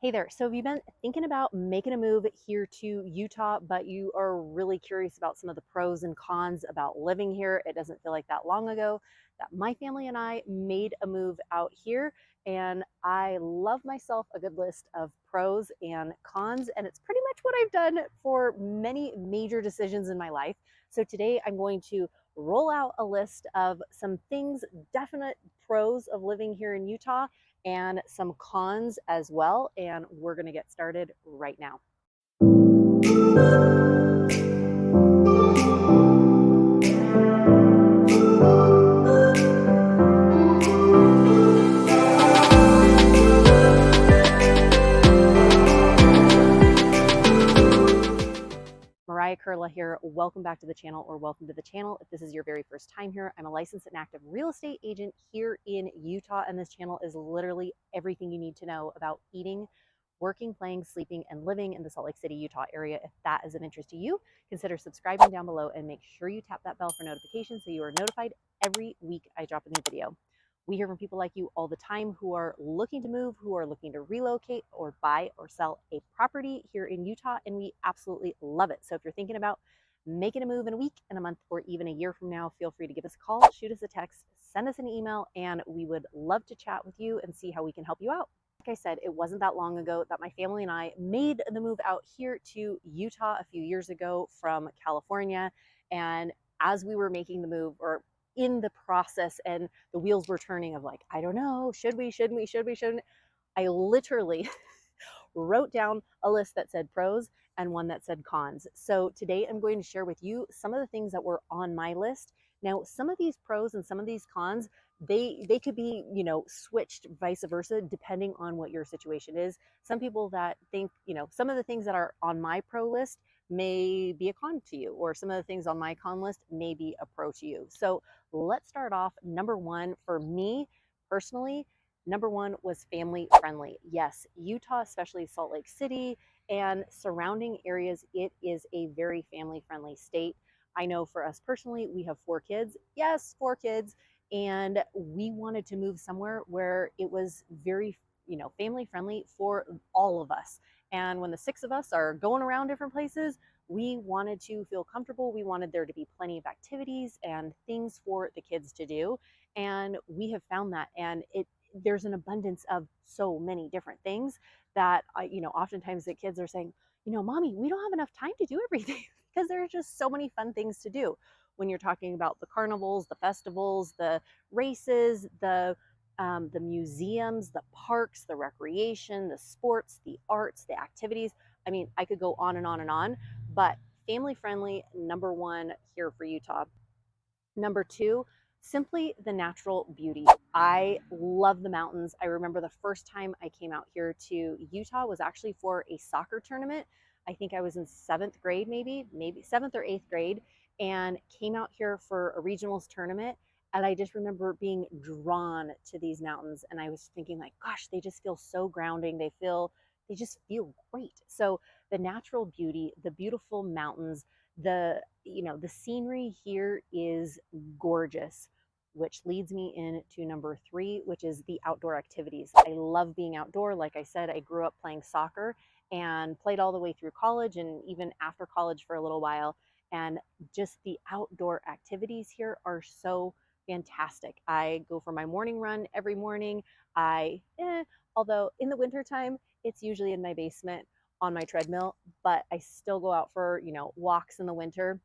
Hey there. So, have you been thinking about making a move here to Utah, but you are really curious about some of the pros and cons about living here? It doesn't feel like that long ago that my family and I made a move out here, and I love myself a good list of pros and cons, and it's pretty much what I've done for many major decisions in my life. So, today I'm going to roll out a list of some things, definite pros of living here in Utah and some cons as well. And we're going to get started right now. Mariah Curla here. Welcome back to the channel, or welcome to the channel. If this is your very first time here, I'm a licensed and active real estate agent here in Utah, and this channel is literally everything you need to know about eating, working, playing, sleeping, and living in the Salt Lake City, Utah area. If that is of interest to you, consider subscribing down below and make sure you tap that bell for notifications so you are notified every week I drop a new video. We hear from people like you all the time who are looking to move, who are looking to relocate or buy or sell a property here in Utah, and we absolutely love it. So if you're thinking about making a move in a week, in a month, or even a year from now, feel free to give us a call, shoot us a text, send us an email, and we would love to chat with you and see how we can help you out. Like I said, it wasn't that long ago that my family and I made the move out here to Utah a few years ago from California. And as we were making the move, or in the process, and the wheels were turning of like, I don't know, should we, shouldn't we, should we, shouldn't, I literally wrote down a list that said pros and one that said cons. So today I'm going to share with you some of the things that were on my list. Now, some of these pros and some of these cons, they could be, switched vice versa, depending on what your situation is. Some people that think, some of the things that are on my pro list may be a con to you, or some of the things on my con list may be a pro to you. So let's start off. Number one, for me personally, number one was family friendly. Yes, Utah, especially Salt Lake City and surrounding areas, it is a very family friendly state. I know for us personally, we have 4 kids. Yes, 4 kids. And we wanted to move somewhere where it was very, family friendly for all of us. And when the 6 of us are going around different places, we wanted to feel comfortable. We wanted there to be plenty of activities and things for the kids to do. And we have found that. And there's an abundance of so many different things that oftentimes the kids are saying, mommy, we don't have enough time to do everything because there's just so many fun things to do when you're talking about the carnivals, the festivals, the races, the museums, the parks, the recreation, the sports, the arts, the activities. I mean, I could go on and on and on, but family friendly, number one here for Utah. Number two, simply the natural beauty. I love the mountains. I remember the first time I came out here to Utah was actually for a soccer tournament. I think I was in 7th grade, maybe 7th or 8th grade, and came out here for a regionals tournament. And I just remember being drawn to these mountains. And I was thinking, like, gosh, they just feel so grounding. They just feel great. So the natural beauty, the beautiful mountains, the scenery here is gorgeous, which leads me into number three, which is the outdoor activities. I love being outdoor. Like I said, I grew up playing soccer and played all the way through college and even after college for a little while. And just the outdoor activities here are so fantastic. I go for my morning run every morning. Although in the wintertime, it's usually in my basement on my treadmill, but I still go out for, walks in the winter.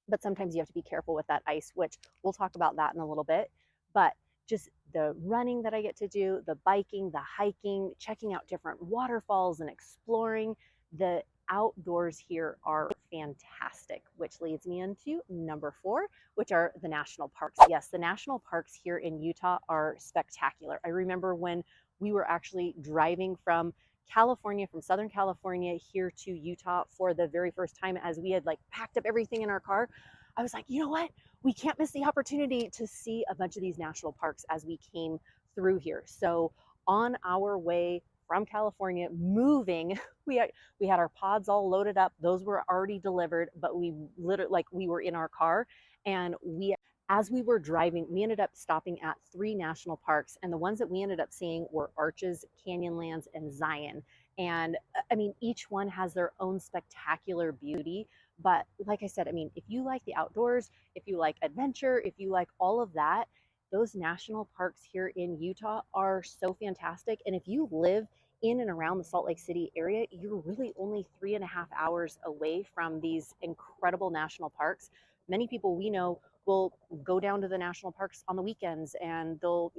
But sometimes you have to be careful with that ice, which we'll talk about that in a little bit. But just the running that I get to do, the biking, the hiking, checking out different waterfalls and exploring, the outdoors here are fantastic, which leads me into number four, which are the national parks. Yes, the national parks here in Utah are spectacular. I remember when we were actually driving from California, from Southern California here to Utah for the very first time, as we had like packed up everything in our car. I was like, you know what? We can't miss the opportunity to see a bunch of these national parks as we came through here. So on our way from California, moving, we had our pods all loaded up. Those were already delivered, but we literally, like, we were in our car, and we as we were driving, we ended up stopping at 3 national parks, and the ones that we ended up seeing were Arches, Canyonlands, and Zion. And I mean, each one has their own spectacular beauty. But like I said, I mean, if you like the outdoors, if you like adventure, if you like all of that, those national parks here in Utah are so fantastic. And if you live in and around the Salt Lake City area, you're really only 3.5 hours away from these incredible national parks. Many people we know will go down to the national parks on the weekends, and they'll,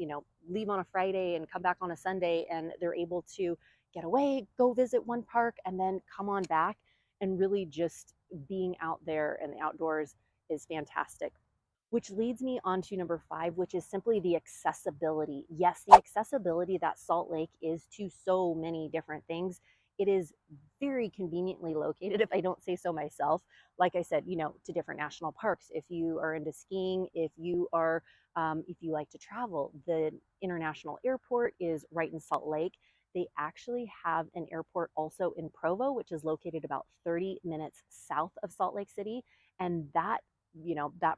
leave on a Friday and come back on a Sunday, and they're able to get away, go visit one park, and then come on back. And really just being out there in the outdoors is fantastic. Which leads me on to number 5, which is simply the accessibility. Yes, the accessibility that Salt Lake is to so many different things. It is very conveniently located, if I don't say so myself. Like I said, to different national parks. If you are into skiing, if you like to travel, the international airport is right in Salt Lake. They actually have an airport also in Provo, which is located about 30 minutes south of Salt Lake City. And that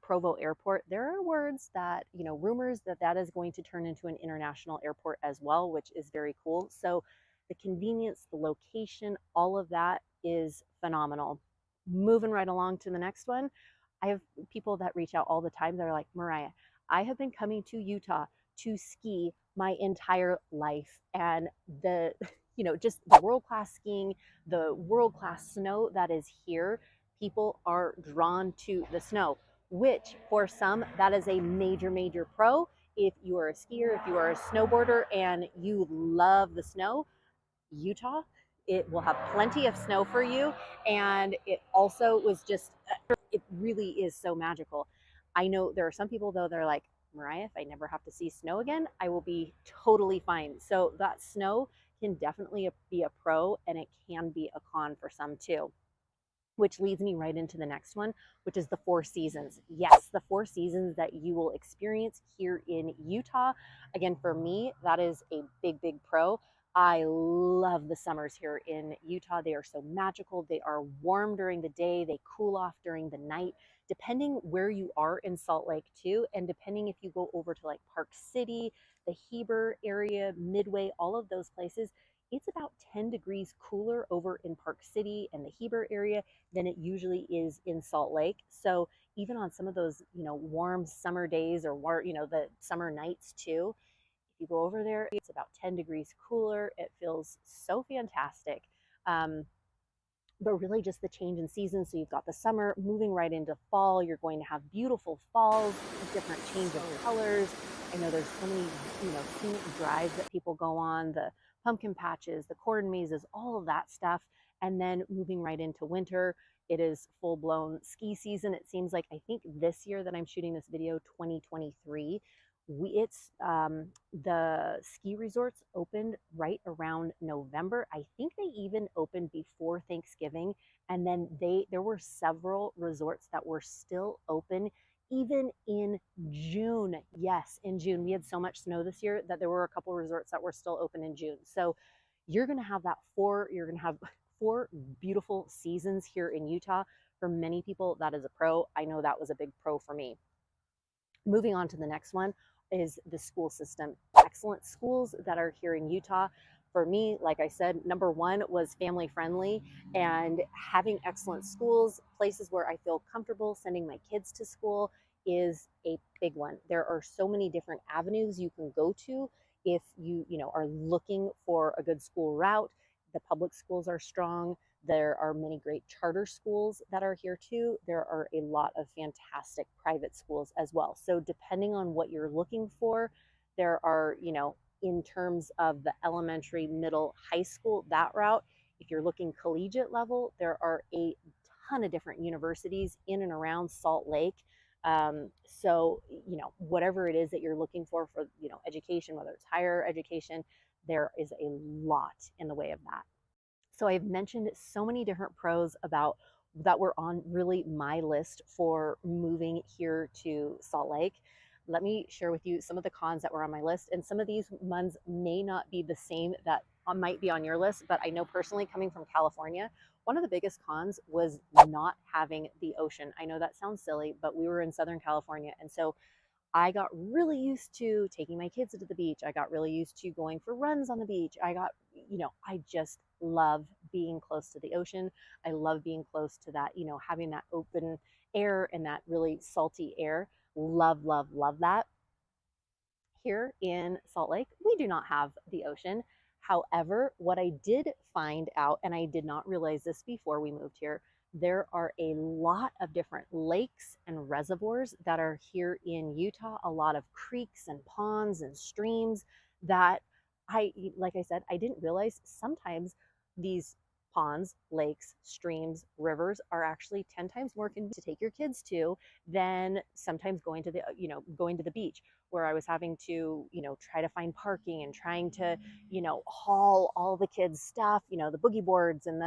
Provo airport, there are words that, rumors that that is going to turn into an international airport as well, which is very cool. So the convenience, the location, all of that is phenomenal. Moving right along to the next one, I have people that reach out all the time that are like, Mariah, I have been coming to Utah to ski my entire life. And just the world class skiing, the world class snow that is here, people are drawn to the snow, which for some, that is a major, major pro. If you are a skier, if you are a snowboarder and you love the snow, Utah, it will have plenty of snow for you. And it also was just, it really is so magical. I know there are some people, though, that are like, Mariah, if I never have to see snow again, I will be totally fine. So that snow can definitely be a pro, and it can be a con for some too, which leads me right into the next one, which is the 4 seasons. Yes, the 4 seasons that you will experience here in Utah. Again, for me, that is a big, big pro. I love the summers here in Utah. They are so magical. They are warm during the day, they cool off during the night, depending where you are in Salt Lake, too. And depending if you go over to like Park City, the Heber area, Midway, all of those places, it's about 10 degrees cooler over in Park City and the Heber area than it usually is in Salt Lake. So even on some of those, warm summer days, or the summer nights too, if you go over there, it's about 10 degrees cooler. It feels so fantastic. But really just the change in season. So you've got the summer moving right into fall. You're going to have beautiful falls, different change of colors. I know there's so many, scenic drives that people go on, the pumpkin patches, the corn mazes, all of that stuff. And then moving right into winter, it is full blown ski season. It seems like, I think this year that I'm shooting this video, 2023, it's the ski resorts opened right around November. I think they even opened before Thanksgiving, and then there were several resorts that were still open even in June. Yes, in June. We had so much snow this year that there were a couple resorts that were still open in June. So you're going to have you're going to have 4 beautiful seasons here in Utah. For many people, that is a pro. I know that was a big pro for me. Moving on to the next one is the school system. Excellent schools that are here in Utah. For me, like I said, number 1 was family friendly, and having excellent schools, places where I feel comfortable sending my kids to school, is a big one. There are so many different avenues you can go to if you are looking for a good school route. The public schools are strong. There are many great charter schools that are here too. There are a lot of fantastic private schools as well. So depending on what you're looking for, there are, in terms of the elementary, middle, high school, that route. If you're looking collegiate level, there are a ton of different universities in and around Salt Lake. So, whatever it is that you're looking for, education, whether it's higher education, there is a lot in the way of that. So I've mentioned so many different pros about that were on really my list for moving here to Salt Lake. Let me share with you some of the cons that were on my list, and some of these ones may not be the same that might be on your list, but I know personally, coming from California, one of the biggest cons was not having the ocean. I know that sounds silly, but we were in Southern California, and so I got really used to taking my kids to the beach. I got really used to going for runs on the beach. I just love being close to the ocean. I love being close to that, having that open air and that really salty air. Love, love, love that. Here in Salt Lake, we do not have the ocean. However, what I did find out, and I did not realize this before we moved here, there are a lot of different lakes and reservoirs that are here in Utah, a lot of creeks and ponds and streams that like I said, I didn't realize sometimes these ponds, lakes, streams, rivers are actually 10 times more convenient to take your kids to than sometimes going to the beach, where I was having to, try to find parking and trying to, haul all the kids' stuff, the boogie boards and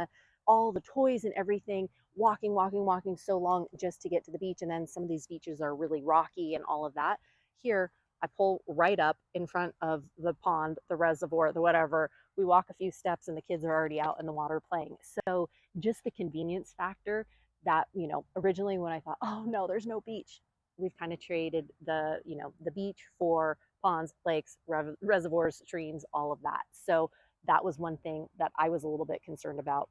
all the toys and everything, walking so long just to get to the beach. And then some of these beaches are really rocky and all of that. Here, I pull right up in front of the pond, the reservoir, the whatever. We walk a few steps and the kids are already out in the water playing. So just the convenience factor that, originally when I thought, oh no, there's no beach, we've kind of traded the beach for ponds, lakes, reservoirs, streams, all of that. So that was one thing that I was a little bit concerned about.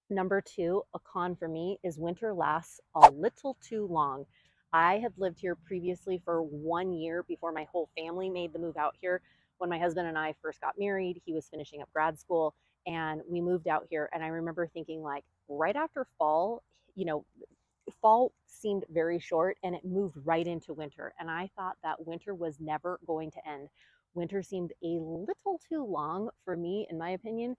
Number two, a con for me is winter lasts a little too long. I had lived here previously for 1 year before my whole family made the move out here. When my husband and I first got married, he was finishing up grad school and we moved out here. And I remember thinking, like, right after fall, you know, fall seemed very short and it moved right into winter. And I thought that winter was never going to end. Winter seemed a little too long for me, in my opinion.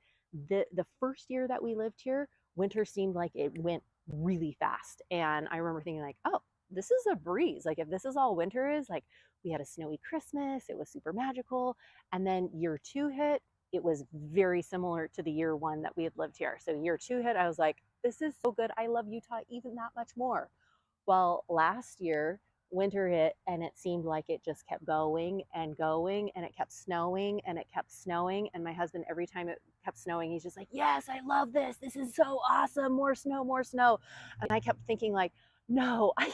The first year that we lived here, winter seemed like it went really fast. And I remember thinking, like, oh, this is a breeze. Like, if this is all winter is, like, we had a snowy Christmas, it was super magical. And then year two hit, it was very similar to the year one that we had lived here. So year two hit, I was like, this is so good. I love Utah even that much more. Well, last year, winter hit and it seemed like it just kept going and going and it kept snowing and it kept snowing. And my husband, every time it kept snowing, he's just like, yes, I love this. This is so awesome. More snow, more snow. And I kept thinking, like, no, I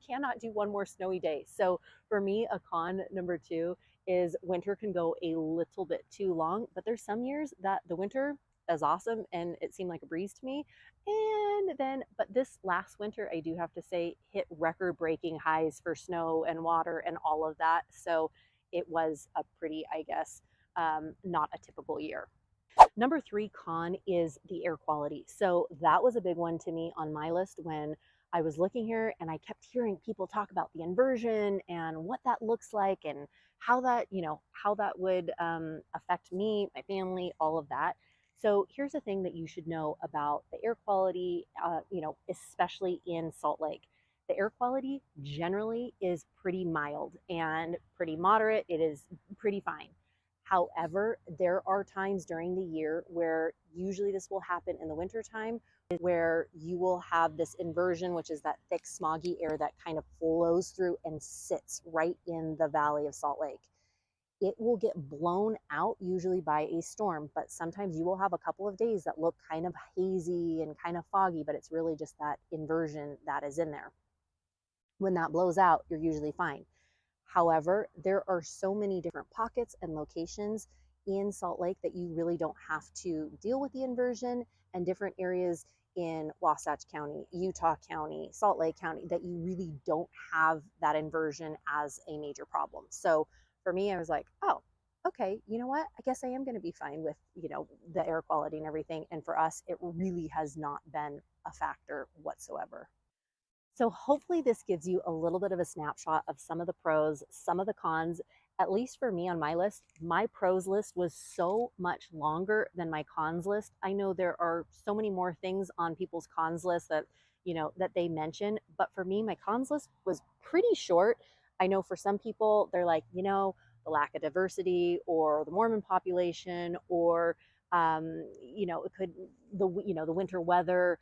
cannot do one more snowy day. So for me, a con number two is winter can go a little bit too long, but there's some years that the winter is awesome and it seemed like a breeze to me. And then, but this last winter, I do have to say, hit record breaking highs for snow and water and all of that. So it was a pretty, I guess, not a typical year. Number three con is the air quality. So that was a big one to me on my list when I was looking here, and I kept hearing people talk about the inversion and what that looks like and how that would affect me, my family, all of that. So here's the thing that you should know about the air quality, especially in Salt Lake. The air quality generally is pretty mild and pretty moderate. It is pretty fine. However, there are times during the year where usually this will happen in the wintertime, where you will have this inversion, which is that thick, smoggy air that kind of flows through and sits right in the valley of Salt Lake. It will get blown out usually by a storm, but sometimes you will have a couple of days that look kind of hazy and kind of foggy, but it's really just that inversion that is in there. When that blows out, you're usually fine. However, there are so many different pockets and locations in Salt Lake that you really don't have to deal with the inversion, and different areas in Wasatch County, Utah County, Salt Lake County that you really don't have that inversion as a major problem. So for me, I was like, oh, okay, you know what? I guess I am going to be fine with, the air quality and everything. And for us, it really has not been a factor whatsoever. So hopefully this gives you a little bit of a snapshot of some of the pros, some of the cons. At least for me on my list, my pros list was so much longer than my cons list. I know there are so many more things on people's cons list that, that they mention, but for me, my cons list was pretty short. I know for some people, they're like, the lack of diversity or the Mormon population or, it could, the winter weather.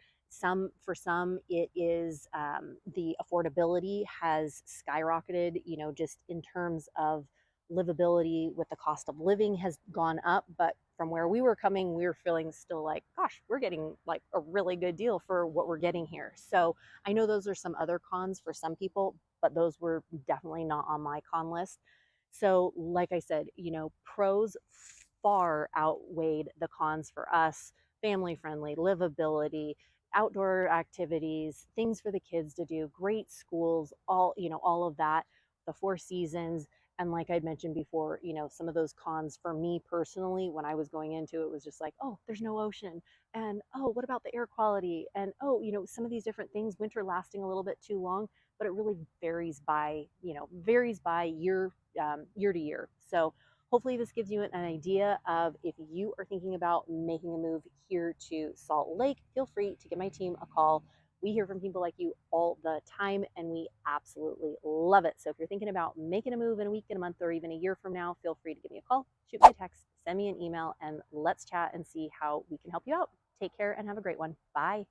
For some it is the affordability has skyrocketed, just in terms of livability with the cost of living has gone up, but from where we were coming, we were feeling still like, gosh, we're getting like a really good deal for what we're getting here. So I know those are some other cons for some people, but those were definitely not on my con list. So, like I said, pros far outweighed the cons for us: family friendly, livability, outdoor activities, things for the kids to do, great schools, all of that, the four seasons. And like I'd mentioned before, some of those cons for me personally, when I was going into it, was just like, oh, there's no ocean. And oh, what about the air quality? And oh, some of these different things, winter lasting a little bit too long, but it really varies by year to year. So hopefully this gives you an idea of, if you are thinking about making a move here to Salt Lake, feel free to give my team a call. We hear from people like you all the time, and we absolutely love it. So if you're thinking about making a move in a week, in a month, or even a year from now, feel free to give me a call, shoot me a text, send me an email, and let's chat and see how we can help you out. Take care and have a great one. Bye.